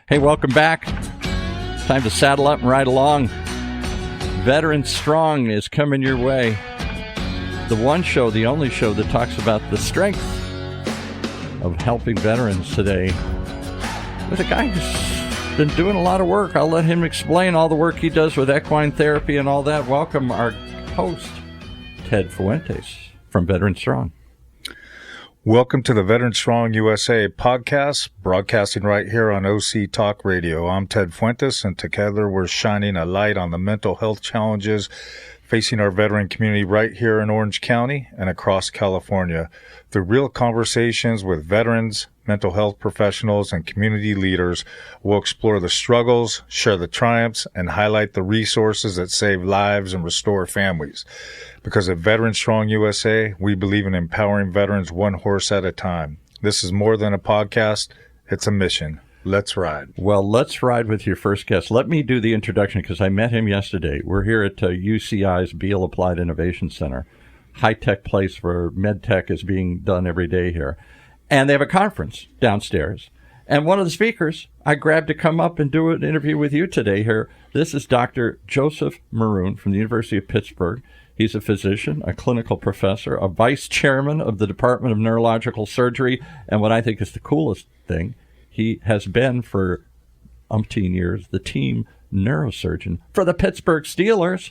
Hey, welcome back. Time to saddle up and ride along. Veteran Strong is coming your way. The one show, the only show that talks about the strength of helping veterans today with a guy who's been doing a lot of work. I'll let him explain all the work he does with equine therapy and all that. Welcome our host, Ted Fuentes from Veteran Strong. Welcome to the Veteran Strong USA podcast, broadcasting right here on OCTalkRadio. I'm Ted Fuentes, and together we're shining a light on the mental health challenges facing our veteran community right here in Orange County and across California. Through real conversations with veterans, mental health professionals, and community leaders, we'll explore the struggles, share the triumphs, and highlight the resources that save lives and restore families. Because at Veteran Strong USA, we believe in empowering veterans one horse at a time. This is more than a podcast, it's a mission. Let's ride. Well, let's ride with your first guest. Let me do the introduction because I met him yesterday. We're here at UCI's Beall Applied Innovation Center, high-tech place where med tech is being done every day here. And they have a conference downstairs. And one of the speakers I grabbed to come up and do an interview with you today here. This is Dr. Joseph Maroon from the University of Pittsburgh. He's a physician, a clinical professor, a vice chairman of the Department of Neurological Surgery, and what I think is the coolest thing, he has been for umpteen years the team Neurosurgeon for the Pittsburgh Steelers.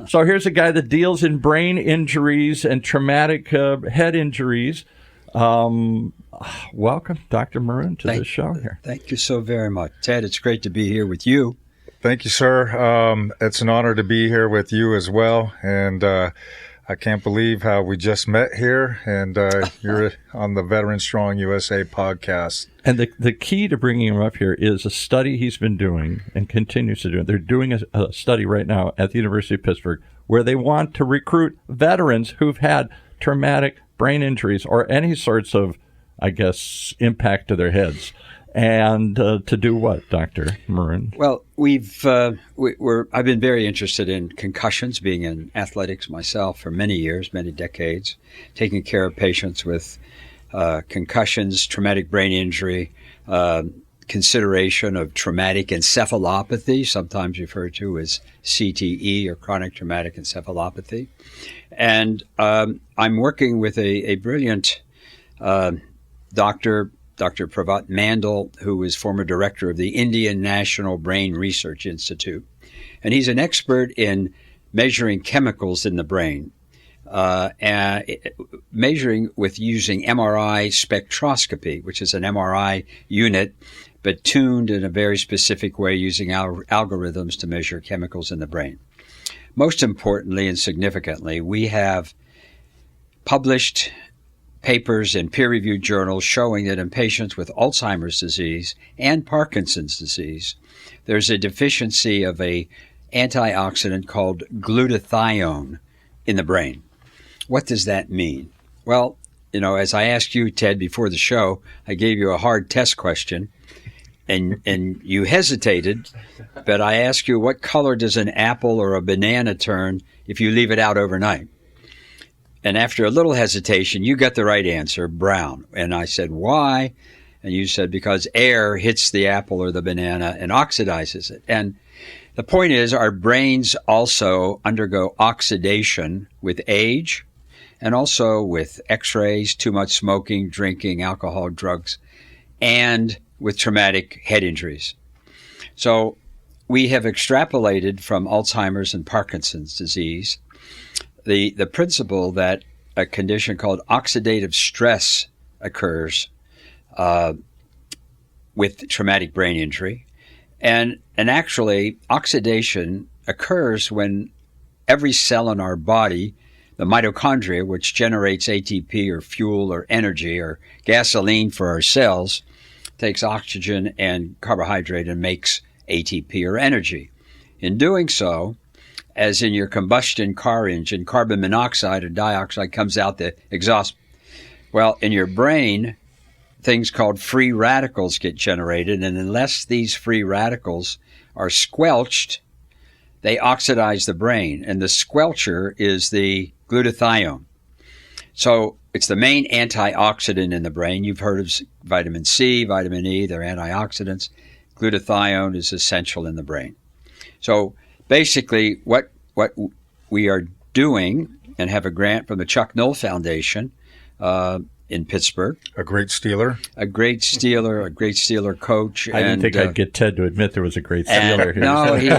So here's a guy that deals in brain injuries and traumatic head injuries. Welcome, Dr. Maroon, to this show here. Thank you so very much, Ted. It's great to be here with you. Thank you, sir. It's an honor to be here with you as well. And I can't believe how we just met here, and you're on the Veteran Strong USA podcast. And the key to bringing him up here is a study he's been doing and continues to do. They're doing a study right now at the University of Pittsburgh where they want to recruit veterans who've had traumatic brain injuries or any sorts of, I guess, impact to their heads. And to do what, Dr. Maroon? Well, I've been very interested in concussions, being in athletics myself for many years, many decades, taking care of patients with concussions, traumatic brain injury, consideration of traumatic encephalopathy, sometimes referred to as CTE or chronic traumatic encephalopathy. And I'm working with a brilliant Dr. Pravat Mandal, who is former director of the Indian National Brain Research Institute. And he's an expert in measuring chemicals in the brain, and measuring with using MRI spectroscopy, which is an MRI unit, but tuned in a very specific way using algorithms to measure chemicals in the brain. Most importantly and significantly, we have published papers in peer-reviewed journals showing that in patients with Alzheimer's disease and Parkinson's disease, there's a deficiency of an antioxidant called glutathione in the brain. What does that mean? Well, as I asked you, Ted, before the show, I gave you a hard test question, and you hesitated, but I asked you, what color does an apple or a banana turn if you leave it out overnight? And after a little hesitation, you got the right answer, brown. And I said, why? And you said, because air hits the apple or the banana and oxidizes it. And the point is, our brains also undergo oxidation with age and also with x-rays, too much smoking, drinking, alcohol, drugs, and with traumatic head injuries. So we have extrapolated from Alzheimer's and Parkinson's disease the principle that a condition called oxidative stress occurs with traumatic brain injury. And actually, oxidation occurs when every cell in our body, the mitochondria, which generates ATP or fuel or energy or gasoline for our cells, takes oxygen and carbohydrate and makes ATP or energy. In doing so, as in your combustion car engine, carbon monoxide or dioxide comes out the exhaust. Well, in your brain, things called free radicals get generated, and unless these free radicals are squelched, they oxidize the brain, and the squelcher is the glutathione. So it's the main antioxidant in the brain. You've heard of vitamin C, vitamin E, they're antioxidants. glutathione is essential in the brain. So basically what we are doing, and have a grant from the Chuck Knoll Foundation in Pittsburgh. A great Steeler coach. I didn't think I'd get Ted to admit there was a great Steeler here. No, he's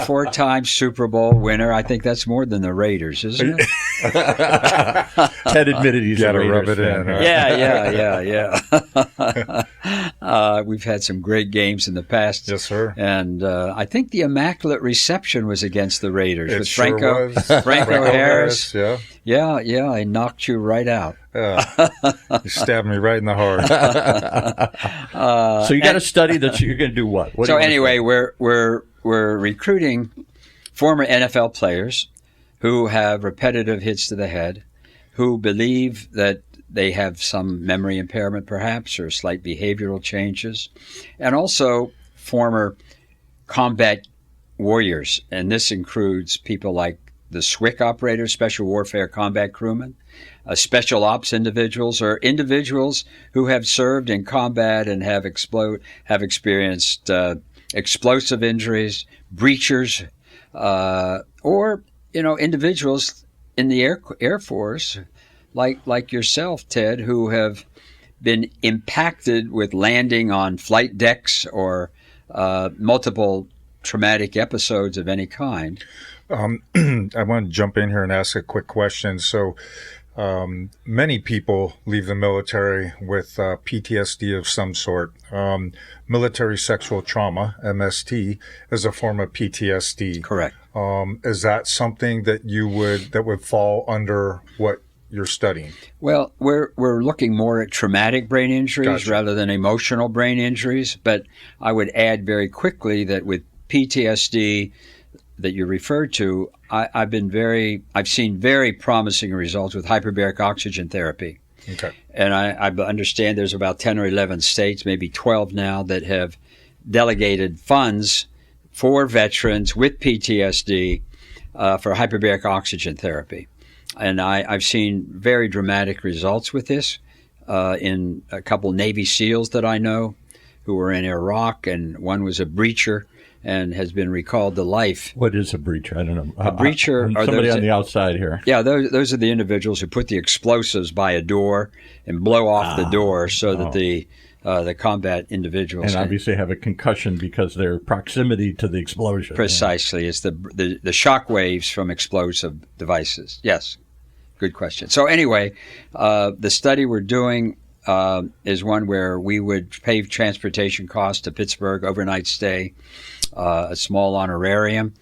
four-time Super Bowl winner. I think that's more than the Raiders, isn't it? Ted admitted he's a Raiders fan. Right? Yeah. We've had some great games in the past. Yes, sir. And I think the Immaculate Reception was against the Raiders with Franco Harris. Yeah. Yeah, I knocked you right out. You stabbed me right in the heart. So you got a study that you're going to do what? So anyway, we're recruiting former NFL players who have repetitive hits to the head, who believe that they have some memory impairment perhaps or slight behavioral changes, and also former combat warriors. And this includes people like the SWCC operators, Special Warfare Combat Crewmen, special ops individuals, or individuals who have served in combat and have experienced explosive injuries, breachers, or individuals in the Air Force, like yourself, Ted, who have been impacted with landing on flight decks or multiple traumatic episodes of any kind. I want to jump in here and ask a quick question. So many people leave the military with PTSD of some sort. Military sexual trauma, MST, is a form of PTSD. Correct. Is that something that would fall under what you're studying? Well, we're looking more at traumatic brain injuries rather than emotional brain injuries. But I would add very quickly that with PTSD that you referred to, I've seen very promising results with hyperbaric oxygen therapy. Okay. And I understand there's about 10 or 11 states, maybe 12 now, that have delegated funds for veterans with PTSD for hyperbaric oxygen therapy. And I've seen very dramatic results with this in a couple Navy SEALs that I know who were in Iraq, and one was a breacher and has been recalled to life. What is a breacher? I don't know. A breacher are somebody on the outside here. Yeah, those are the individuals who put the explosives by a door and blow off the door so that the combat individuals and obviously have a concussion because their proximity to the explosion. Precisely. It's the shock waves from explosive devices. Yes. Good question. So anyway, the study we're doing is one where we would pay transportation costs to Pittsburgh, overnight stay, a small honorarium,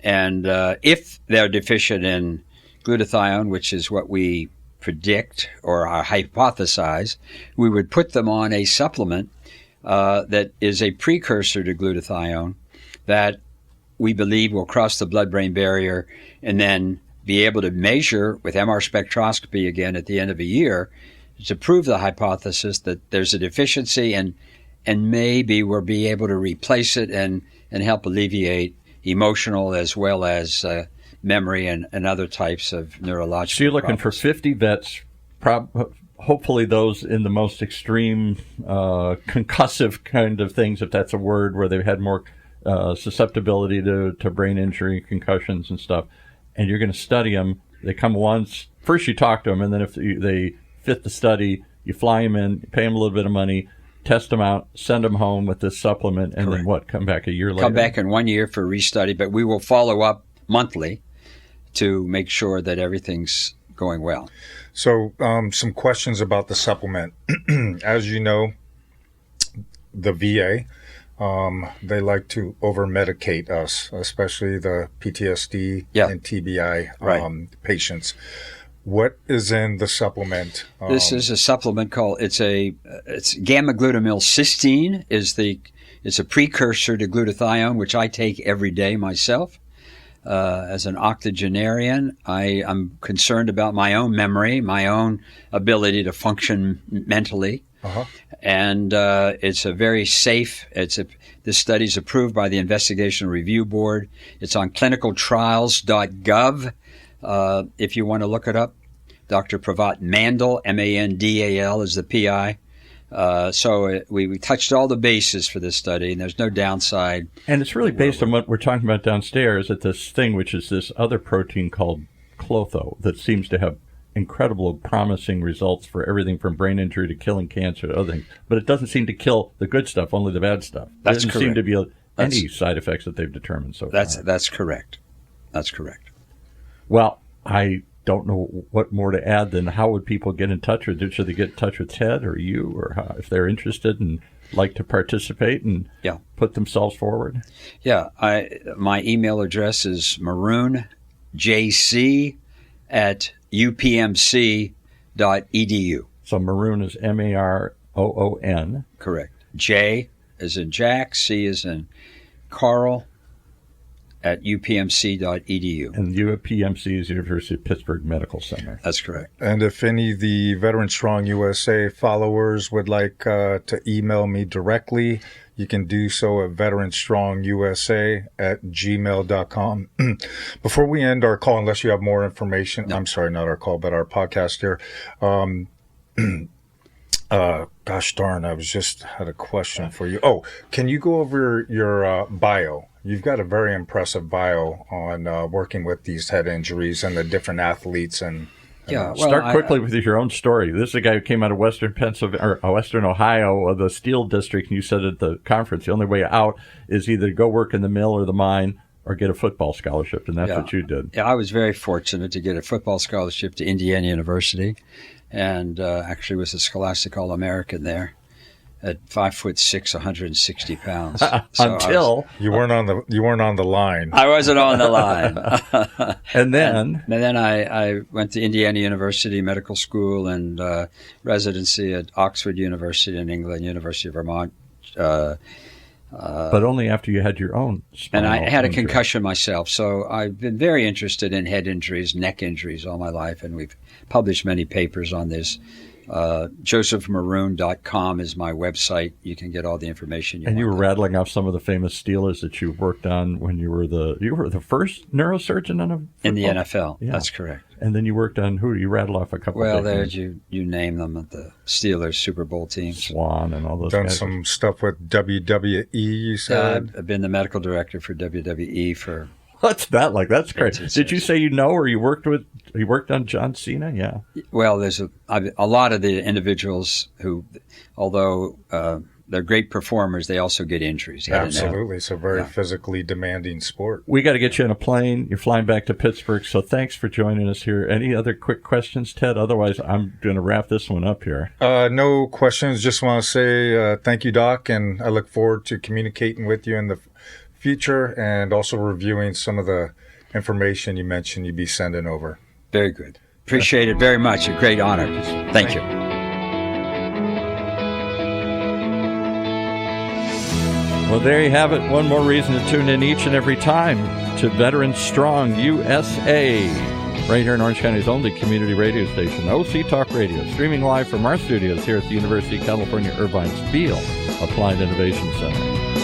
and if they're deficient in glutathione, which is what we predict or hypothesize, we would put them on a supplement that is a precursor to glutathione that we believe will cross the blood-brain barrier and then be able to measure with MR spectroscopy again at the end of a year to prove the hypothesis that there's a deficiency and maybe we'll be able to replace it and help alleviate emotional as well as memory and other types of neurological So you're looking problems. for 50 vets, hopefully those in the most extreme concussive kind of things, if that's a word, where they've had more susceptibility to brain injury, concussions and stuff. And you're going to study them. They come once. First you talk to them, and then if they fit the study, you fly them in, pay them a little bit of money, test them out, send them home with this supplement, and then what? Come back a year later? Come back in 1 year for restudy, but we will follow up monthly to make sure that everything's going well. So some questions about the supplement. As you know, the VA, they like to over-medicate us, especially the PTSD and TBI patients. What is in the supplement? This is a supplement called it's gamma-glutamyl cysteine. It's a precursor to glutathione, which I take every day myself. As an octogenarian, I'm concerned about my own memory, my own ability to function mentally. And it's a very safe. This study is approved by the Investigational Review Board. It's on clinicaltrials.gov. If you want to look it up, Dr. Pravat Mandal, Mandal, is the PI. We touched all the bases for this study, and there's no downside. And it's really based on what we're talking about downstairs at this thing, which is this other protein called KLOTHO that seems to have incredible promising results for everything from brain injury to killing cancer to other things. But it doesn't seem to kill the good stuff, only the bad stuff. There doesn't seem to be any side effects that they've determined so far. That's correct. That's correct. Well, I don't know what more to add than how would people get in touch with you? Should they get in touch with Ted or you, or how, if they're interested and like to participate and put themselves forward? Yeah, my email address is maroonjc@upmc.edu. So Maroon is Maroon. Correct. J as in Jack, C as in Carl, at upmc.edu. And UPMC is University of Pittsburgh Medical Center. That's correct. And if any of the Veteran Strong USA followers would like to email me directly, you can do so at veteranstrongusa@gmail.com. Before we end our call, unless you have more information, I'm sorry, not our call, but our podcast here. Gosh darn, I had a question for you. Oh, can you go over your bio? You've got a very impressive bio on working with these head injuries and the different athletes. And start quickly with your own story. This is a guy who came out of Western Pennsylvania or Western Ohio, the steel district, and you said at the conference the only way out is either go work in the mill or the mine or get a football scholarship, and that's what you did. Yeah, I was very fortunate to get a football scholarship to Indiana University, and actually was a Scholastic All-American there. At 5'6", 160 pounds. Until you weren't on the line. I wasn't on the line. and then I went to Indiana University Medical School and residency at Oxford University in England, University of Vermont. But only after you had your own spinal And I had a injury. concussion myself, so I've been very interested in head injuries, neck injuries all my life, and we've published many papers on this. josephmaroon.com is my website. You can get all the information you want. And you were rattling off some of the famous Steelers that you worked on when you were the first neurosurgeon in the NFL. Yeah. That's correct. And then you worked on who? You rattled off a couple. Well, of there you name them at the Steelers Super Bowl teams. Swan and all those. Done guys. some stuff with WWE. You said I've been the medical director for WWE for. What's that like? That's great. Did you say or you worked on John Cena? Yeah. Well, there's a lot of the individuals who, although they're great performers, they also get injuries. Absolutely. It's a very physically demanding sport. We got to get you on a plane. You're flying back to Pittsburgh, so thanks for joining us here. Any other quick questions, Ted? Otherwise, I'm going to wrap this one up here. No questions. Just want to say thank you, Doc, and I look forward to communicating with you in the future and also reviewing some of the information you mentioned you'd be sending over. Very good. Appreciate it very much. A great honor. Thank you. Well, there you have it. One more reason to tune in each and every time to Veteran Strong USA, right here in Orange County's only community radio station, OC Talk Radio, streaming live from our studios here at the University of California, Irvine's Beall Applied Innovation Center.